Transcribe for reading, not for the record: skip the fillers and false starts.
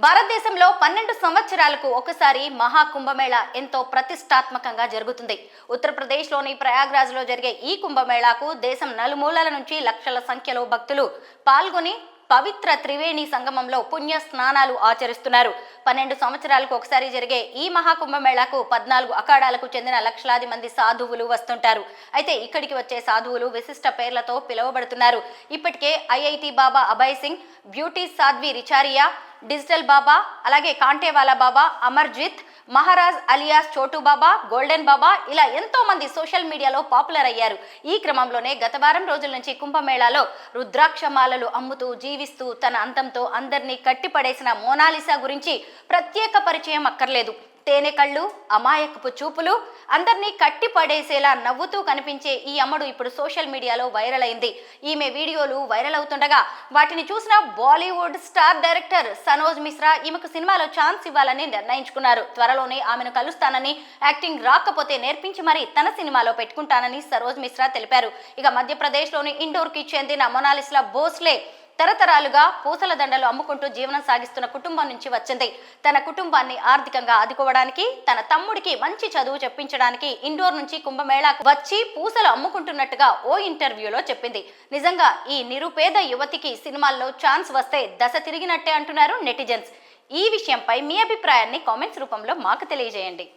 భారతదేశంలో 12 సంవత్సరాలకు ఒకసారి మహాకుంభమేళా ఎంతో ప్రతిష్టాత్మకంగా జరుగుతుంది. ఉత్తరప్రదేశ్లోని ప్రయాగ్రాజ్లో జరిగే ఈ కుంభమేళాకు దేశం నలుమూలల నుంచి లక్షల సంఖ్యలో భక్తులు పాల్గొని పవిత్ర త్రివేణి సంగమంలో పుణ్య స్నానాలు ఆచరిస్తున్నారు. 12 సంవత్సరాలకు ఒకసారి జరిగే ఈ మహాకుంభమేళాకు 14 అఖాడాలకు చెందిన లక్షలాది మంది సాధువులు వస్తుంటారు. అయితే ఇక్కడికి వచ్చే సాధువులు విశిష్ట పేర్లతో పిలువబడుతున్నారు. ఇప్పటికే ఐఐటి బాబా అభయ్ సింగ్, బ్యూటీ సాధ్వి రిచారియా, డిజిటల్ బాబా, అలాగే కాంటేవాలా బాబా, అమర్జిత్, మహారాజ్ అలియాస్ చోటు బాబా, గోల్డెన్ బాబా ఇలా ఎంతో మంది సోషల్ మీడియాలో పాపులర్ అయ్యారు. ఈ క్రమంలోనే గత వారం రోజుల నుంచి కుంభమేళాలో రుద్రాక్షమాలలు అమ్ముతూ జీవిస్తూ తన అంతంతో అందరినీ కట్టిపడేసిన మోనాలిసా గురించి ప్రత్యేక పరిచయం అక్కర్లేదు. తేనె కళ్ళు, అమాయకపు చూపులు, అందరినీ కట్టి పడేసేలా నవ్వుతూ కనిపించే ఈ అమ్మడు ఇప్పుడు సోషల్ మీడియాలో వైరల్ అయింది. ఈమె వీడియోలు వైరల్ అవుతుండగా వాటిని చూసిన బాలీవుడ్ స్టార్ డైరెక్టర్ సనోజ్ మిశ్రా ఈమెకు సినిమాలో ఛాన్స్ ఇవ్వాలని నిర్ణయించుకున్నారు. త్వరలోనే ఆమెను కలుస్తానని, యాక్టింగ్ రాకపోతే నేర్పించి మరీ తన సినిమాలో పెట్టుకుంటానని సరోజ్ మిశ్రా తెలిపారు. ఇక మధ్యప్రదేశ్లోని ఇండోర్కి చెందిన మొనాలిసా భోస్లే తరతరాలుగా పూసల దండలు అమ్ముకుంటూ జీవనం సాగిస్తున్న కుటుంబం నుంచి వచ్చింది. తన కుటుంబాన్ని ఆర్థికంగా ఆదుకోవడానికి, తన తమ్ముడికి మంచి చదువు చెప్పించడానికి ఇండోర్ నుంచి కుంభమేళాకు వచ్చి పూసలు అమ్ముకుంటున్నట్టుగా ఓ ఇంటర్వ్యూలో చెప్పింది. నిజంగా ఈ నిరుపేద యువతికి సినిమాల్లో ఛాన్స్ వస్తే దశ తిరిగినట్టే అంటున్నారు నెటిజన్స్. ఈ విషయంపై మీ అభిప్రాయాన్ని కామెంట్స్ రూపంలో మాకు తెలియజేయండి.